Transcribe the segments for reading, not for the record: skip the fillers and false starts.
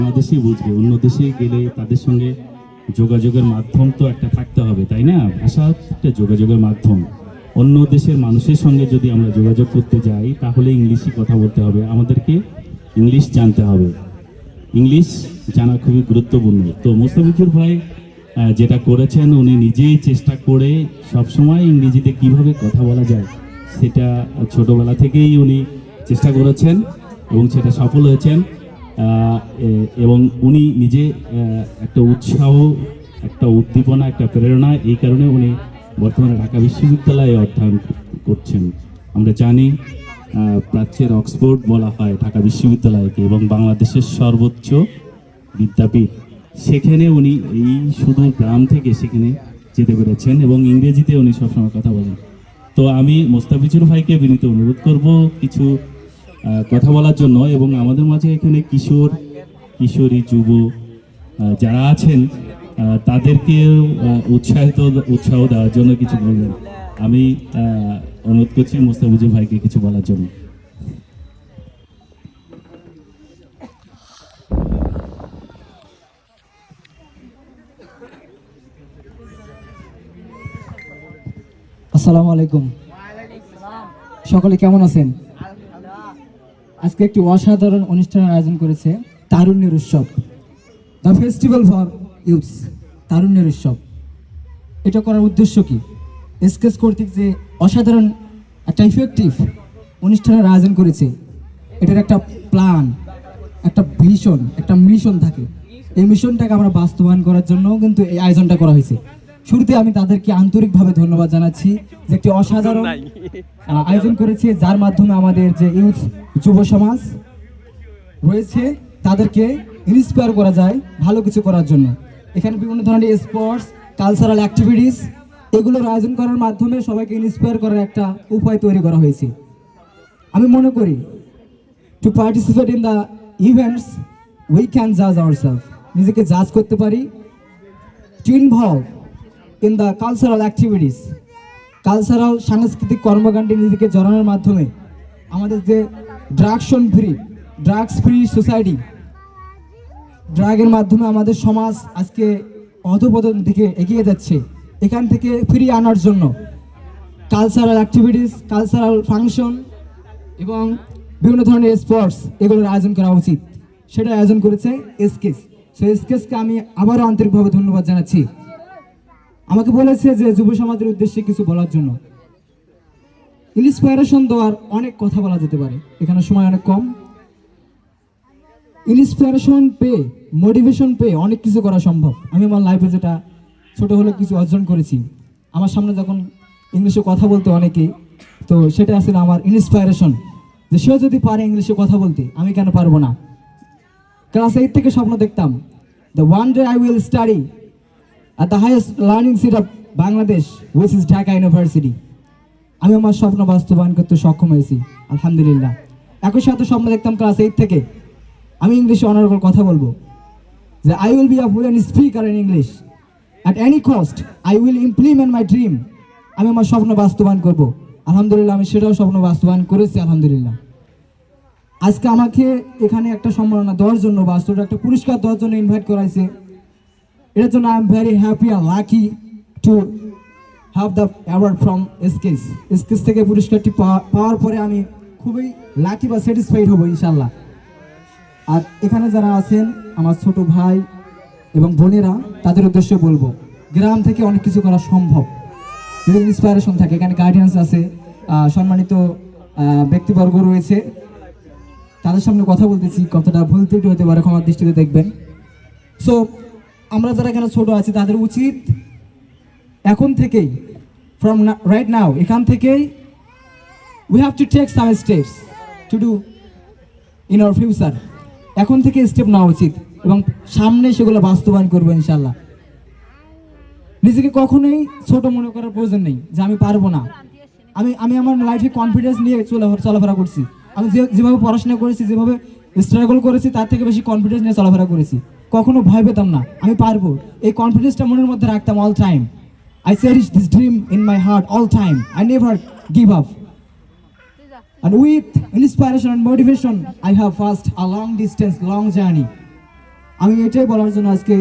বাংলাদেশই বুঝবে, অন্য দেশে গেলে তাদের সঙ্গে যোগাযোগের মাধ্যম তো একটা থাকতে হবে, তাই না? ভাষা একটা যোগাযোগের মাধ্যম। অন্য দেশের মানুষের সঙ্গে যদি আমরা যোগাযোগ করতে যাই তাহলে ইংলিশই কথা বলতে হবে, আমাদেরকে ইংলিশ জানতে হবে। ইংলিশ জানা খুবই গুরুত্বপূর্ণ। তো মোস্তাফিজুর ভাই যেটা করেছেন, উনি নিজেই চেষ্টা করে সবসময় ইংরেজিতে কিভাবে কথা বলা যায় সেটা ছোটবেলা থেকেই উনি চেষ্টা করেছেন এবং সেটা সফল হয়েছেন। এবং উনি নিজে একটা উৎসাহ, একটা উদ্দীপনা, একটা প্রেরণা, এই কারণে উনি বর্তমানে ঢাকা বিশ্ববিদ্যালয়ে অধ্যয়ন করছেন। আমরা জানি প্রাচ্যের অক্সফোর্ড বলা হয় ঢাকা বিশ্ববিদ্যালয়কে, এবং বাংলাদেশের সর্বোচ্চ বিদ্যাপীঠ। সেখানে উনি এই শুধু গ্রাম থেকে সেখানে যেতে পেরেছেন এবং ইংরেজিতে উনি সবসময় কথা বলেন। তো আমি মোস্তাফিজুর ভাইকে বিনীত অনুরোধ করব কিছু কথা বলার জন্য, এবং আমাদের মাঝে এখানে কিশোর কিশোরী যুব যারা আছেন তাদেরকে উৎসাহ দেওয়ার জন্য কিছু বলবেন। আমি অনুরোধ করছি মোস্তাফিজুর ভাইকে কিছু বলার জন্য। আসসালামু আলাইকুম, সকলে কেমন আছেন? আজকে একটি অসাধারণ অনুষ্ঠানের আয়োজন করেছে তারুণ্যের উৎসব, দ্য ফেস্টিভ্যাল ফর ইউথস, তারুণ্যের উৎসব। এটা করার উদ্দেশ্য কি? এসকেস কর্তৃক যে অসাধারণ একটা ইফেক্টিভ অনুষ্ঠানের আয়োজন করেছে, এটার একটা প্ল্যান, একটা ভিশন, একটা মিশন থাকে। এই মিশনটাকে আমরা বাস্তবায়ন করার জন্য কিন্তু এই আয়োজনটা করা হয়েছে। শুরুতে আমি তাদেরকে আন্তরিকভাবে ধন্যবাদ জানাচ্ছি যে একটি অসাধারণ আয়োজন করেছে, যার মাধ্যমে আমাদের যে ইউথ যুব সমাজ রয়েছে তাদেরকে ইন্সপায়ার করা যায় ভালো কিছু করার জন্য। এখানে বিভিন্ন ধরনের স্পোর্টস, কালচারাল অ্যাক্টিভিটিস, এগুলোর আয়োজন করার মাধ্যমে সবাইকে ইন্সপায়ার করার একটা উপায় তৈরি করা হয়েছে। আমি মনে করি to participate in the events we can জাজ আওয়ারসেলফ, নিজেকে জাজ করতে পারি। Two involve in the cultural activities, cultural সাংস্কৃতিক কর্মকাণ্ডে নিজেকে জড়ানোর মাধ্যমে আমাদের যে ড্রাগস ফ্রি সোসাইটি, ড্রাগের মাধ্যমে আমাদের সমাজ আজকে অধপতন দিকে এগিয়ে যাচ্ছে, এখান থেকে ফিরিয়ে আনার জন্য কালচারাল অ্যাক্টিভিটিস, কালচারাল ফাংশন এবং বিভিন্ন ধরনের স্পোর্টস, এগুলোর আয়োজন করা উচিত। সেটা আয়োজন করেছে এসকেস। সো এসকেসকে আমি আবারও আন্তরিকভাবে ধন্যবাদ জানাচ্ছি। আমাকে বলেছে যে যুব সমাজের উদ্দেশ্যে কিছু বলার জন্য। ইন্সপায়ারেশন দেওয়ার অনেক কথা বলা যেতে পারে, এখানে সময় অনেক কম। ইন্সপায়ারেশন পেয়ে, মোটিভেশন পেয়ে অনেক কিছু করা সম্ভব। আমি আমার লাইফে যেটা ছোট হলে কিছু অর্জন করেছি, আমার সামনে যখন ইংলিশে কথা বলতে অনেকেই, তো সেটা আসলে আমার ইন্সপায়ারেশন, যে সেও যদি পারে ইংলিশে কথা বলতে, আমি কেন পারবো না? ক্লাস 8 থেকে স্বপ্ন দেখতাম, the one day I will study at the highest learning seat of Bangladesh, which is Dhaka University. আমি আমার স্বপ্ন বাস্তবায়ন করতে সক্ষম হয়েছি, আলহামদুলিল্লাহ। একই সাথে স্বপ্ন দেখতাম ক্লাস 8 থেকে আমি ইংলিশে অনার্গল কথা বলবো, যে I will be a fluent speaker in English at any cost, I will implement my dream. আমি আমার স্বপ্ন বাস্তবায়ন করব, আলহামদুলিল্লাহ। আমি সেটাও স্বপ্ন বাস্তবায়ন করেছি, আলহামদুলিল্লাহ। আজকে আমাকে এখানে একটা সম্মাননা দেওয়ার জন্য বা একটা পুরস্কার দেওয়ার জন্য ইনভাইট করাইছে। এটার জন্য আই এম ভেরি হ্যাপি আর lucky to have the award from এসকেস। এসকেস থেকে পুরস্কারটি পাওয়ার পরে আমি খুবই লাকি বা স্যাটিসফাইড হব ইনশাল্লাহ। আর এখানে যারা আছেন আমার ছোট ভাই এবং বোনেরা, তাদের উদ্দেশ্যে বলবো, গ্রাম থেকে অনেক কিছু করা সম্ভব যদি ইন্সপায়ারেশন থাকে। এখানে গাইডেন্স আছে, সম্মানিত ব্যক্তিবর্গ রয়েছে, তাদের সামনে কথা বলতেছি, কতটা ভুল ত্রুটি হতে পারে ক্ষমার দৃষ্টিতে দেখবেন। সো আমরা যারা এখানে ছোট আছি তাদের উচিত এখন থেকেই, ফ্রম রাইট নাও, এখান থেকেই we have to take some steps to do in our future. এখন থেকে স্টেপ নেওয়া উচিত এবং সামনে সেগুলো বাস্তবায়ন করবো ইনশাল্লাহ। নিজেকে কখনোই ছোট মনে করার প্রয়োজন নেই যে আমি পারবো না। আমি আমার লাইফে কনফিডেন্স নিয়ে চলাফেরা করছি। আমি যেভাবে পড়াশোনা করেছি, যেভাবে স্ট্রাগল করেছি, তার থেকে বেশি কনফিডেন্স নিয়ে চলাফেরা করেছি। কখনো ভয় পেতাম না, আমি পারবো, এই কনফিডেন্সটা মনের মধ্যে রাখতাম all time. I cherish this dream in my heart all time. I never give up. And with inspiration and motivation, I have passed a long distance, long journey. আমি এটাই বলার জন্য আজকে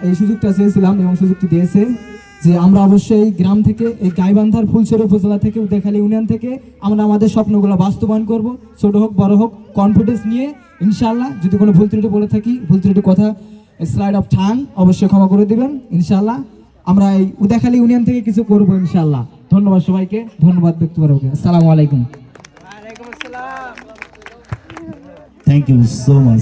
এই সুযোগটা চেয়েছিলাম এবং সুযোগটি দিয়েছে যে আমরা অবশ্যই গ্রাম থেকে এই গাইবান্ধার ফুলছড়ি উপজেলা থেকে উদয়খালী ইউনিয়ন থেকে আমরা আমাদের স্বপ্নগুলো বাস্তবায়ন করব, ছোট হোক বড় হোক, কনফিডেন্স নিয়ে ইনশাআল্লাহ। যদি কোনো ভুল ত্রুটি বলে থাকি, ভুল ত্রুটি কথা স্লাইড অফ টাং অবশ্যই ক্ষমা করে দিবেন ইনশাআল্লাহ। আমরা এই উদয়খালী ইউনিয়ন থেকে কিছু করব ইনশাআল্লাহ। ধন্যবাদ সবাইকে, ধন্যবাদ ব্যক্ত করব। আসসালামু আলাইকুম। Thank you so much.